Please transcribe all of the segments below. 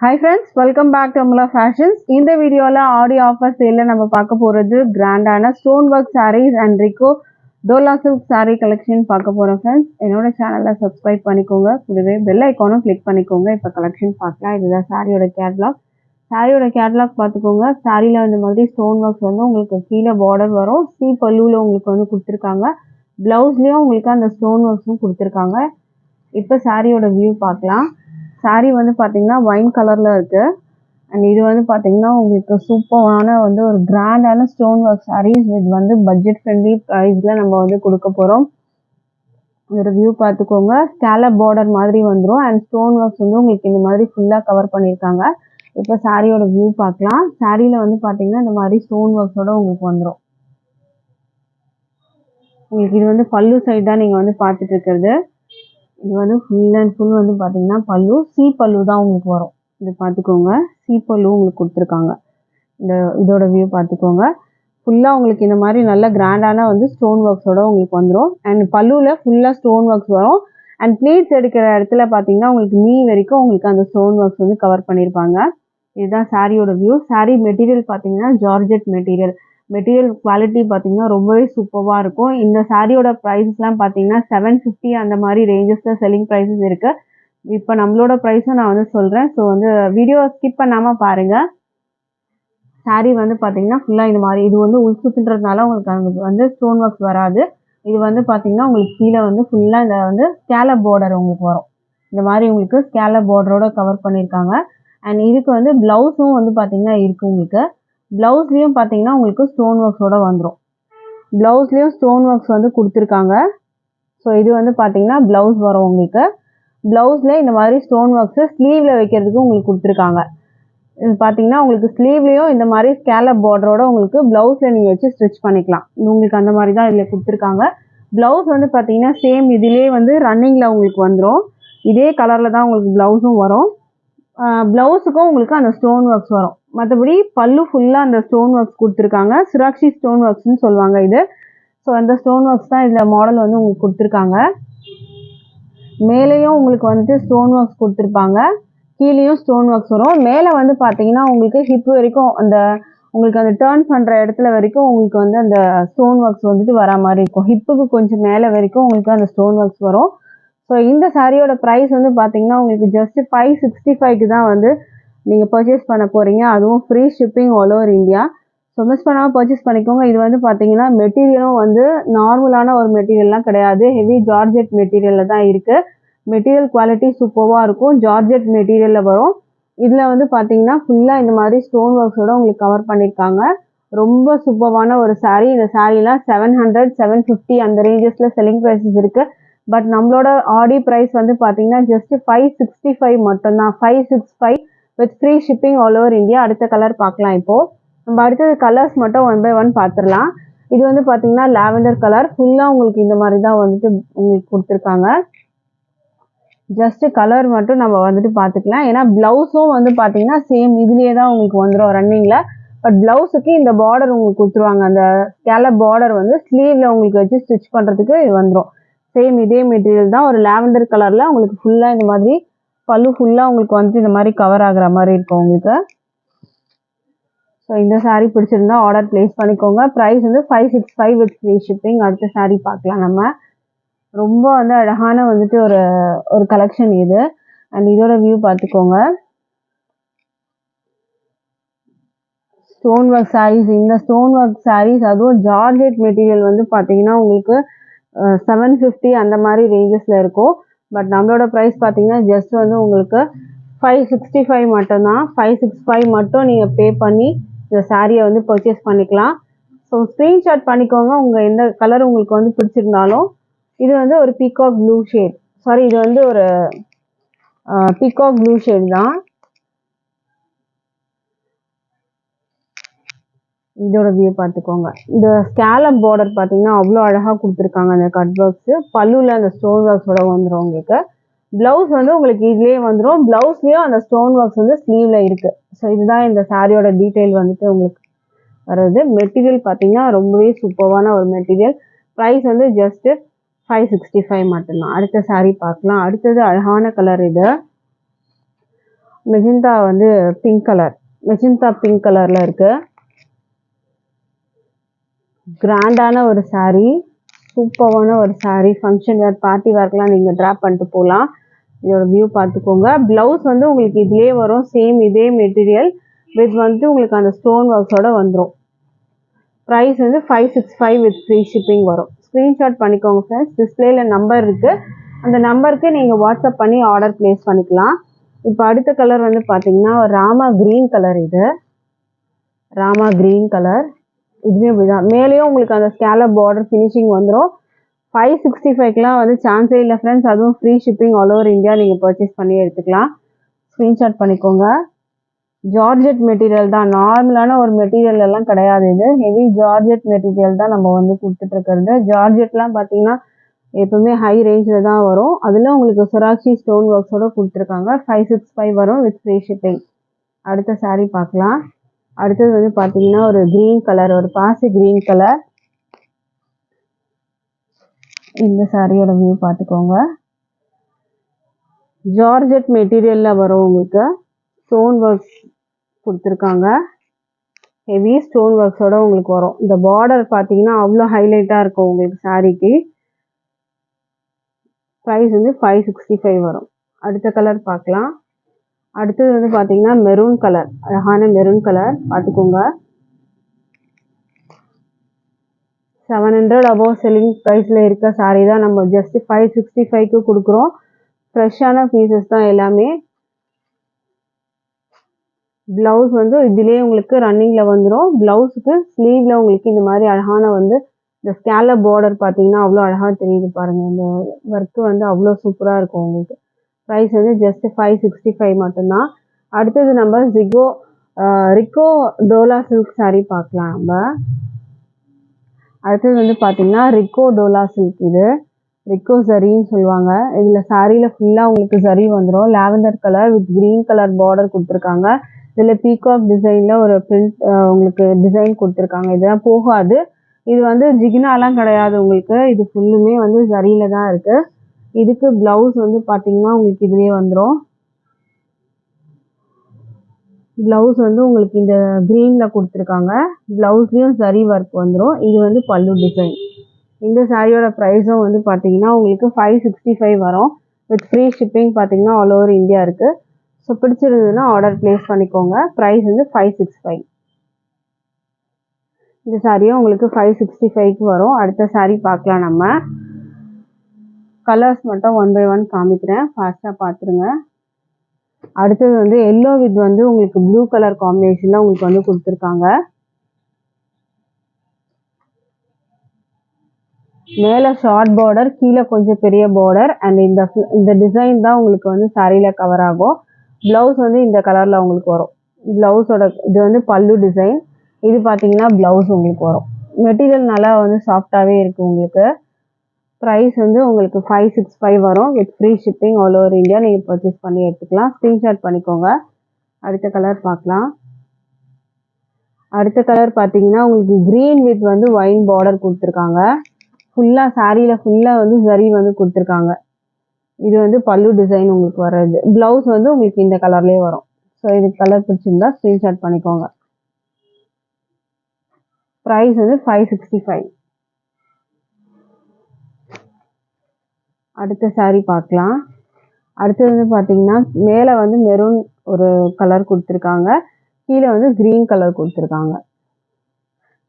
Hi friends, welcome back to Amula Fashions. இந்த வீடியோல ஆடி offer சேல்ல நம்ம பார்க்க போறது கிராண்டான stone work sarees and Rico Dola silk saree collection பார்க்க போறோம் friends. என்னோட சேனலை subscribe பண்ணிக்கோங்க. கூடவே bell ஐகானும் click பண்ணிக்கோங்க. இப்போ collection பார்க்கலாம். இதுதான் சாரியோட catalog. சாரியோட catalog பார்த்துக்கோங்க. சாரியில இந்த மாதிரி ஸ்டோன் ஒர்க்ஸ் வந்து உங்களுக்கு கீழே border வரும். சி பல்லுல உங்களுக்கு வந்து கொடுத்திருக்காங்க. பிளவுஸ்லயும் உங்களுக்கு அந்த ஸ்டோன் ஒர்க்ஸும் கொடுத்திருக்காங்க. இப்போ சாரியோட வியூ பார்க்கலாம். சாரி வந்து பார்த்தீங்கன்னா ஒயின் கலரில் இருக்குது. அண்ட் இது வந்து பார்த்தீங்கன்னா உங்களுக்கு சூப்பரான வந்து ஒரு கிராண்டான ஸ்டோன் ஒர்க் சாரீஸ் இது வந்து பட்ஜெட் ஃப்ரெண்ட்லி ப்ரைஸில் நம்ம வந்து கொடுக்க போகிறோம். இதோட வியூ பார்த்துக்கோங்க. ஸ்கேலப் பார்டர் மாதிரி வந்துடும். அண்ட் ஸ்டோன் ஒர்க்ஸ் வந்து உங்களுக்கு இந்த மாதிரி ஃபுல்லாக கவர் பண்ணியிருக்காங்க. இப்போ சாரியோட வியூ பார்க்கலாம். சாரியில் வந்து பார்த்தீங்கன்னா இந்த மாதிரி ஸ்டோன் ஒர்க்ஸோட உங்களுக்கு வந்துடும். உங்களுக்கு இது வந்து பல்லு சைடு தான் நீங்கள் வந்து பார்த்துட்டு இருக்கிறது. இது வந்து ஃபுல் அண்ட் ஃபுல் வந்து பார்த்தீங்கன்னா பல்லு சி பல்லு தான் உங்களுக்கு வரும். இது பார்த்துக்கோங்க. சி பல்லு உங்களுக்கு கொடுத்துருக்காங்க. இதோட வியூ பார்த்துக்கோங்க. ஃபுல்லாக உங்களுக்கு இந்த மாதிரி நல்ல கிராண்டான வந்து ஸ்டோன் ஒர்க்ஸோட உங்களுக்கு வந்துடும். அண்ட் பல்லுவில் ஃபுல்லாக ஸ்டோன் ஒர்க்ஸ் வரும். அண்ட் ப்ளீட்ஸ் எடுக்கிற இடத்துல பார்த்தீங்கன்னா உங்களுக்கு நீ வரைக்கும் உங்களுக்கு அந்த ஸ்டோன் ஒர்க்ஸ் வந்து கவர் பண்ணியிருப்பாங்க. இதுதான் சாரியோட வியூ. சாரி மெட்டீரியல் பார்த்தீங்கன்னா ஜார்ஜெட் மெட்டீரியல். மெட்டீரியல் குவாலிட்டி பார்த்தீங்கன்னா ரொம்பவே சூப்பராக இருக்கும். இந்த சாரியோட ப்ரைஸ்லாம் பார்த்தீங்கன்னா 750 அந்த மாதிரி ரேஞ்சஸில் செல்லிங் ப்ரைஸஸ் இருக்குது. இப்போ நம்மளோட ப்ரைஸும் நான் வந்து சொல்கிறேன். ஸோ வந்து வீடியோ ஸ்கிப் பண்ணாமல் பாருங்கள். சாரி வந்து பார்த்தீங்கன்னா ஃபுல்லாக இந்த மாதிரி இது வந்து உள் சுற்றுன்றதுனால உங்களுக்கு அங்கே வந்து ஸ்டோன் ஒர்க்ஸ் வராது. இது வந்து பார்த்தீங்கன்னா உங்களுக்கு கீழே வந்து ஃபுல்லாக இந்த வந்து ஸ்கேலப் பார்டர் உங்களுக்கு வரும். இந்த மாதிரி உங்களுக்கு ஸ்கேலப் பார்டரோட கவர் பண்ணியிருக்காங்க. அண்ட் இதுக்கு வந்து ப்ளவுஸும் வந்து பார்த்தீங்கன்னா இருக்குது உங்களுக்கு. ப்ளவுஸ்லேயும் பார்த்தீங்கன்னா உங்களுக்கு ஸ்டோன் ஒர்க்ஸோட வந்துடும். ப்ளவுஸ்லேயும் ஸ்டோன் ஒர்க்ஸ் வந்து கொடுத்துருக்காங்க. ஸோ இது வந்து பார்த்தீங்கன்னா ப்ளவுஸ் வரும் உங்களுக்கு. ப்ளவுஸில் இந்த மாதிரி ஸ்டோன் ஒர்க்ஸு ஸ்லீவில் வைக்கிறதுக்கு உங்களுக்கு கொடுத்துருக்காங்க. இது பார்த்தீங்கன்னா உங்களுக்கு ஸ்லீவ்லேயும் இந்த மாதிரி ஸ்கேலப் பார்டரோட உங்களுக்கு ப்ளவுஸில் நீங்கள் வச்சு ஸ்டிச் பண்ணிக்கலாம். உங்களுக்கு அந்த மாதிரி தான் இதில் கொடுத்துருக்காங்க. ப்ளவுஸ் வந்து பார்த்தீங்கன்னா சேம் இதிலே வந்து ரன்னிங்கில் உங்களுக்கு வந்துடும். இதே கலரில் தான் உங்களுக்கு ப்ளவுஸும் வரும். ப்ளவுஸுக்கும் உங்களுக்கு அந்த ஸ்டோன் ஒர்க்ஸ் வரும். மற்றபடி பல்லு ஃபுல்லாக அந்த ஸ்டோன் ஒர்க்ஸ் கொடுத்துருக்காங்க. சிராக்ஷி ஸ்டோன் ஒர்க்ஸ்னு சொல்லுவாங்க இது. ஸோ அந்த ஸ்டோன் ஒர்க்ஸ் தான் இதில் மாடல் வந்து உங்களுக்கு கொடுத்துருக்காங்க. மேலேயும் உங்களுக்கு வந்துட்டு ஸ்டோன் ஒர்க்ஸ் கொடுத்துருப்பாங்க. கீழேயும் ஸ்டோன் ஒர்க்ஸ் வரும். மேலே வந்து பார்த்தீங்கன்னா உங்களுக்கு ஹிப் வரைக்கும் அந்த உங்களுக்கு அந்த டேர்ன் பண்ணுற இடத்துல வரைக்கும் உங்களுக்கு வந்து அந்த ஸ்டோன் ஒர்க்ஸ் வந்துட்டு வர மாதிரி இருக்கும். ஹிப்புக்கு கொஞ்சம் மேலே வரைக்கும் உங்களுக்கு அந்த ஸ்டோன் ஒர்க்ஸ் வரும். ஸோ இந்த சாரியோட ப்ரைஸ் வந்து பார்த்தீங்கன்னா உங்களுக்கு ஜஸ்ட் 565க்கு தான் வந்து நீங்கள் பர்ச்சேஸ் பண்ண போகிறீங்க. அதுவும் free shipping all over India. So miss பண்ணாமல் பர்ச்சேஸ் பண்ணிக்கோங்க. இது வந்து பார்த்தீங்கன்னா மெட்டீரியலும் வந்து நார்மலான ஒரு மெட்டீரியல்லாம் கிடையாது. ஹெவி ஜார்ஜெட் மெட்டீரியலில் தான் இருக்குது. மெட்டீரியல் குவாலிட்டி சூப்பராக இருக்கும். ஜார்ஜெட் மெட்டீரியலில் வரும். இதில் வந்து பார்த்தீங்கன்னா ஃபுல்லாக இந்த மாதிரி ஸ்டோன் ஒர்க்ஸோட உங்களுக்கு கவர் பண்ணியிருக்காங்க. ரொம்ப சூப்பரான ஒரு சாரீ. இந்த சாரீலாம் 700 750 அந்த ரேஞ்சஸில் செல்லிங் ப்ரைஸஸ் இருக்குது. பட் நம்மளோட ஆடி ப்ரைஸ் வந்து பார்த்தீங்கன்னா ஜஸ்ட் 565 மட்டும்தான். 565 with free shipping all over India. அடுத்த கலர் பார்க்கலாம். இப்போது நம்ம அடுத்தது கலர்ஸ் மட்டும் 1 by 1 பார்த்துடலாம். இது வந்து பார்த்தீங்கன்னா லாவெண்டர் கலர். ஃபுல்லாக உங்களுக்கு இந்த மாதிரி தான் வந்துட்டு உங்களுக்கு கொடுத்துருக்காங்க. ஜஸ்ட் கலர் மட்டும் நம்ம வந்துட்டு பார்த்துக்கலாம். ஏன்னா ப்ளவுஸும் வந்து பார்த்தீங்கன்னா சேம் இதுலேயே தான் உங்களுக்கு வந்துடும் ரன்னிங்கில். பட் ப்ளவுஸுக்கு இந்த பார்டர் உங்களுக்கு கொடுத்துருவாங்க. அந்த ஸ்கேலப் பார்டர் வந்து ஸ்லீவில் உங்களுக்கு வச்சு ஸ்டிச் பண்ணுறதுக்கு இது வந்துடும். சேம் இதே மெட்டீரியல் தான். ஒரு லாவெண்டர் கலரில் உங்களுக்கு ஃபுல்லாக இந்த மாதிரி பல்லு ஃபுல்லாக உங்களுக்கு வந்துட்டு இந்த மாதிரி கவர் ஆகிற மாதிரி இருக்கும் உங்களுக்கு. ஸோ இந்த சாரீ பிடிச்சிருந்தா ஆர்டர் ப்ளேஸ் பண்ணிக்கோங்க. ப்ரைஸ் வந்து 565 வித் ஃப்ரீ ஷிப்பிங். அடுத்த சாரீ பார்க்கலாம். நம்ம ரொம்ப வந்து அழகான வந்துட்டு ஒரு கலெக்ஷன் இது. அண்ட் இதோட வியூ பார்த்துக்கோங்க. Stone work saris. இந்த ஸ்டோன் ஒர்க் சாரீஸ் அதுவும் ஜார்ஜெட் மெட்டீரியல் வந்து பார்த்தீங்கன்னா உங்களுக்கு 750 அந்த மாதிரி ரேஞ்சஸில் இருக்கும். பட் நம்மளோட ப்ரைஸ் பார்த்தீங்கன்னா ஜஸ்ட் வந்து உங்களுக்கு 565 மட்டும்தான். 565 மட்டும் நீங்கள் பே பண்ணி இந்த சாரியை வந்து பர்ச்சேஸ் பண்ணிக்கலாம். ஸோ ஸ்க்ரீன்ஷாட் பண்ணிக்கோங்க. உங்கள் எந்த கலர் உங்களுக்கு வந்து பிடிச்சிருந்தாலும். இது வந்து ஒரு பீகாக் ப்ளூ ஷேட். சாரி, இது வந்து ஒரு பீகாக் ப்ளூ ஷேட் தான். இதோட வியூ பார்த்துக்கோங்க. இந்த ஸ்கேலப் பார்டர் பார்த்தீங்கன்னா அவ்வளோ அழகாக கொடுத்துருக்காங்க. அந்த கட் ஒர்க்ஸு பல்லுவில் அந்த ஸ்டோன் ஒர்க்ஸோட வந்துடும் உங்களுக்கு. ப்ளவுஸ் வந்து உங்களுக்கு இதுலேயே வந்துடும். ப்ளவுஸ்லேயும் அந்த ஸ்டோன் ஒர்க்ஸ் வந்து ஸ்லீவில் இருக்குது. ஸோ இதுதான் இந்த சாரியோட டீட்டெயில் வந்துட்டு உங்களுக்கு வருது. மெட்டீரியல் பார்த்தீங்கன்னா ரொம்பவே சூப்பரான ஒரு மெட்டீரியல். ப்ரைஸ் வந்து ஜஸ்ட்டு 565 மட்டும்தான். அடுத்த சாரீ பார்க்கலாம். அடுத்தது அழகான கலர் இது. மெஜந்தா வந்து பிங்க் கலர், மெஜந்தா பிங்க் கலரில் இருக்குது. கிராண்டான ஒரு saree, சூப்பரான ஒரு saree. ஃபங்க்ஷன் வேர், பார்ட்டி வேர்க்கெலாம் நீங்கள் ட்ராப் பண்ணிட்டு போகலாம். இதோட வியூ பார்த்துக்கோங்க. ப்ளவுஸ் வந்து உங்களுக்கு இதுலேயே வரும், சேம் இதே மெட்டீரியல் வித் வந்து உங்களுக்கு அந்த ஸ்டோன் ஒர்க்ஸோட வந்துடும். ப்ரைஸ் வந்து 565 வித் ஃப்ரீ ஷிப்பிங் வரும். ஸ்க்ரீன்ஷாட் பண்ணிக்கோங்க ஃப்ரெண்ட்ஸ். டிஸ்பிளேயில் நம்பர் இருக்குது, அந்த நம்பருக்கு நீங்கள் வாட்ஸ்அப் பண்ணி ஆர்டர் ப்ளேஸ் பண்ணிக்கலாம். இப்போ அடுத்த கலர் வந்து பார்த்தீங்கன்னா ராமா க்ரீன் கலர். இது ராமா க்ரீன் கலர். இதுவே இப்படிதான், மேலேயும் உங்களுக்கு அந்த ஸ்கேலப் பார்டர் ஃபினிஷிங் வந்துடும். 565க்குலாம் வந்து சான்ஸே இல்லை ஃப்ரெண்ட்ஸ். அதுவும் free shipping all over India நீங்கள் பர்ச்சேஸ் பண்ணி எடுத்துக்கலாம். ஸ்க்ரீன்ஷாட் பண்ணிக்கோங்க. ஜார்ஜெட் மெட்டீரியல் தான், நார்மலான ஒரு மெட்டீரியல் எல்லாம் கிடையாது. இது ஹெவி ஜார்ஜெட் மெட்டீரியல் தான் நம்ம வந்து கொடுத்துட்ருக்கிறது. ஜார்ஜெட்லாம் பார்த்தீங்கன்னா எப்பவுமே ஹை ரேஞ்சில் தான் வரும். அதில் உங்களுக்கு சொராக்ஷி ஸ்டோன் ஒர்க்ஸோட கொடுத்துருக்காங்க. 565 வரும் வித் ஃப்ரீ ஷிப்பிங். அடுத்த saree பார்க்கலாம். அடுத்தது வந்து பார்த்தீங்கன்னா ஒரு க்ரீன் கலர், ஒரு பாசி க்ரீன் கலர். இந்த சாரியோட வியூ பார்த்துக்கோங்க. ஜார்ஜெட் மெட்டீரியலில் வரும், உங்களுக்கு ஸ்டோன் ஒர்க்ஸ் கொடுத்துருக்காங்க. ஹெவி ஸ்டோன் ஒர்க்ஸோட உங்களுக்கு வரும். இந்த பார்டர் பார்த்தீங்கன்னா அவ்வளோ ஹைலைட்டாக இருக்கும் உங்களுக்கு சாரிக்கு. ப்ரைஸ் வந்து 565 வரும். அடுத்த கலர் பார்க்கலாம். அடுத்தது வந்து பார்த்தீங்கன்னா மெரூன் கலர், அழகான மெரூன் கலர் பார்த்துக்கோங்க. 700 அபவ் செல்லிங் ப்ரைஸில் இருக்க சாரீ தான் நம்ம ஜஸ்ட் 565க்கு கொடுக்குறோம். ஃப்ரெஷ்ஷான பீசஸ் தான் எல்லாமே. ப்ளவுஸ் வந்து இதிலே உங்களுக்கு ரன்னிங்கில் வந்துடும். ப்ளவுஸுக்கு ஸ்லீவில் உங்களுக்கு இந்த மாதிரி அழகான வந்து இந்த ஸ்கேலப் பார்டர் பார்த்தீங்கன்னா அவ்வளோ அழகாக தெரியுது பாருங்கள். இந்த ஒர்க்கு வந்து அவ்வளோ சூப்பராக இருக்கும் உங்களுக்கு. ப்ரைஸ் வந்து ஜஸ்ட் 565 மட்டும்தான். அடுத்தது நம்ம ரிக்கோ டோலா சில்க் saree பார்க்கலாம். நம்ம அடுத்தது வந்து பார்த்தீங்கன்னா ரிக்கோ டோலா சில்க். இது ரிக்கோ ஜரின்னு சொல்லுவாங்க. இதில் சாரியில் ஃபுல்லாக உங்களுக்கு ஜரி வந்துடும். Lavender colour with green colour border கொடுத்துருக்காங்க. இதில் பீகாக் டிசைனில் ஒரு பிரிண்ட் உங்களுக்கு டிசைன் கொடுத்துருக்காங்க. இதெல்லாம் போகாது. இது வந்து ஜிகினாலாம் கிடையாது உங்களுக்கு. இது ஃபுல்லுமே வந்து ஜரியில் தான் இருக்குது. இதுக்கு ப்ளவுஸ் வந்து பார்த்தீங்கன்னா உங்களுக்கு இதுலேயே வந்துடும். ப்ளவுஸ் வந்து உங்களுக்கு இந்த க்ரீனில் கொடுத்துருக்காங்க. ப்ளவுஸ்லேயும் ஜரி ஒர்க் வந்துடும். இது வந்து பல்லு டிசைன். இந்த சாரியோட ப்ரைஸும் வந்து பார்த்தீங்கன்னா உங்களுக்கு 565 வரும். வித் ஃப்ரீ ஷிப்பிங் பார்த்தீங்கன்னா ஆல் ஓவர் இந்தியா இருக்குது. ஸோ பிடிச்சிருந்ததுன்னா ஆர்டர் ப்ளேஸ் பண்ணிக்கோங்க. ப்ரைஸ் வந்து 565. இந்த சாரியும் உங்களுக்கு 565க்கு வரும். அடுத்த saree பார்க்கலாம். நம்ம கலர்ஸ் மட்டும் 1 by 1 காமிக்கிறேன், ஃபாஸ்ட்டாக பார்த்துருங்க. அடுத்தது வந்து எல்லோ வித் வந்து உங்களுக்கு ப்ளூ கலர் காம்பினேஷனில் உங்களுக்கு வந்து கொடுத்துருக்காங்க. மேலே ஷார்ட் பார்டர், கீழே கொஞ்சம் பெரிய பார்டர். அண்ட் இந்த டிசைன் தான் உங்களுக்கு வந்து சாரியில் கவர் ஆகும். ப்ளவுஸ் வந்து இந்த கலரில் உங்களுக்கு வரும். ப்ளவுஸோட இது வந்து பல்லு டிசைன். இது பார்த்தீங்கன்னா ப்ளவுஸ் உங்களுக்கு வரும். மெட்டீரியல் நல்லா வந்து சாஃப்டாகவே இருக்குது உங்களுக்கு. ப்ரைஸ் வந்து உங்களுக்கு 565 வரும். With free shipping all over India நீங்கள் பர்ச்சேஸ் பண்ணி எடுத்துக்கலாம். ஸ்க்ரீன்ஷாட் பண்ணிக்கோங்க. அடுத்த கலர் பார்க்கலாம். அடுத்த கலர் பார்த்தீங்கன்னா உங்களுக்கு க்ரீன் வித் வந்து ஒயின் பார்டர் கொடுத்துருக்காங்க. ஃபுல்லாக சாரியில் ஃபுல்லாக வந்து ஜரி வந்து கொடுத்துருக்காங்க. இது வந்து பல்லு டிசைன் உங்களுக்கு வர்றது. ப்ளவுஸ் வந்து உங்களுக்கு இந்த கலர்லேயே வரும். ஸோ இது கலர் பிடிச்சிருந்தா ஸ்க்ரீன்ஷாட் பண்ணிக்கோங்க. ப்ரைஸ் வந்து 565. அடுத்த saree பார்க்கலாம். அடுத்தது வந்து பார்த்தீங்கன்னா மேலே வந்து மெரூன் ஒரு கலர் கொடுத்துருக்காங்க, கீழே வந்து க்ரீன் கலர் கொடுத்துருக்காங்க.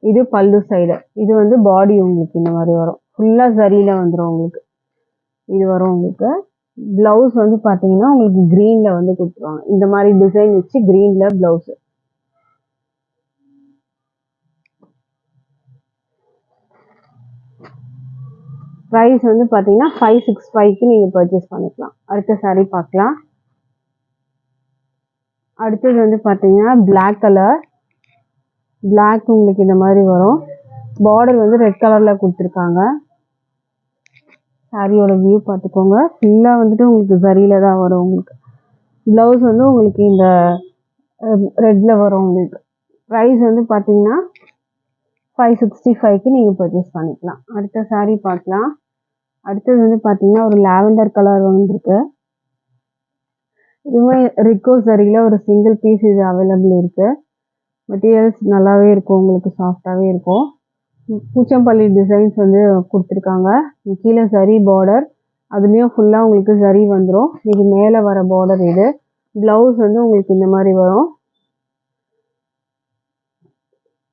இது பல்லு சைடு. இது வந்து பாடி உங்களுக்கு இந்த மாதிரி வரும். ஃபுல்லாக ஜரியில் வந்துடும் உங்களுக்கு. இது வரும் உங்களுக்கு. ப்ளவுஸ் வந்து பார்த்தீங்கன்னா உங்களுக்கு க்ரீனில் வந்து கொடுத்துருவாங்க. இந்த மாதிரி டிசைன் வச்சு க்ரீனில் ப்ளவுஸு. ப்ரைஸ் வந்து பார்த்தீங்கன்னா 565க்கு நீங்கள் பர்ச்சேஸ் பண்ணிக்கலாம். அடுத்த saree பார்க்கலாம். அடுத்தது வந்து பார்த்தீங்கன்னா பிளாக் கலர். பிளாக் உங்களுக்கு இந்த மாதிரி வரும். பார்டர் வந்து ரெட் கலரில் கொடுத்துருக்காங்க. சாரியோட வியூ பார்த்துக்கோங்க. ஃபுல்லாக வந்துட்டு உங்களுக்கு ஜரியில் தான் வரும் உங்களுக்கு. ப்ளவுஸ் வந்து உங்களுக்கு இந்த ரெட்டில் வரும் உங்களுக்கு. ப்ரைஸ் வந்து பார்த்தீங்கன்னா 565க்கு நீங்கள் பர்ச்சேஸ் பண்ணிக்கலாம். அடுத்த saree பார்க்கலாம். அடுத்தது வந்து பார்த்தீங்கன்னா ஒரு லாவெண்டர் கலர் வந்துருக்கு. இதுவுமே ரிக்கோ சரியில் ஒரு சிங்கிள் பீஸ் இது அவைலபிள் இருக்குது. மெட்டீரியல்ஸ் நல்லாவே இருக்கும், உங்களுக்கு சாஃப்டாகவே இருக்கும். பூச்சம்பள்ளி டிசைன்ஸ் வந்து கொடுத்துருக்காங்க. கீழே சரி பார்டர், அதுலேயும் ஃபுல்லாக உங்களுக்கு சரி வந்துடும். இது மேலே வர பார்டர் இது. ப்ளவுஸ் வந்து உங்களுக்கு இந்த மாதிரி வரும்.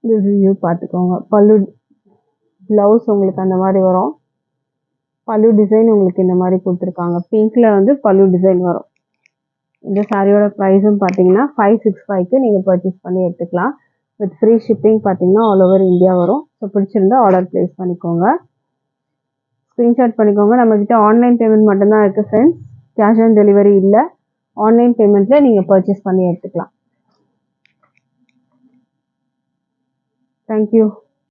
இது பார்த்துக்கோங்க. பல்லு ப்ளவுஸ் உங்களுக்கு அந்த மாதிரி வரும். பல்லு டிசைன் உங்களுக்கு இந்த மாதிரி கொடுத்துருக்காங்க. பிங்க்கில் வந்து பல்லு டிசைன் வரும். இந்த சாரியோட ப்ரைஸும் பார்த்தீங்கன்னா 565க்கு நீங்கள் பர்ச்சேஸ் பண்ணி எடுத்துக்கலாம். வித் ஃப்ரீ ஷிப்பிங் பார்த்தீங்கன்னா ஆல் ஓவர் இந்தியா வரும். ஸோ பிடிச்சிருந்தா ஆர்டர் ப்ளேஸ் பண்ணிக்கோங்க. ஸ்க்ரீன்ஷாட் பண்ணிக்கோங்க. நம்மக்கிட்ட ஆன்லைன் பேமெண்ட் மட்டும்தான் இருக்குது ஃப்ரெண்ட்ஸ். கேஷ் ஆன் டெலிவரி இல்லை. ஆன்லைன் பேமெண்ட்டில் நீங்கள் பர்ச்சேஸ் பண்ணி எடுத்துக்கலாம். தேங்க்யூ.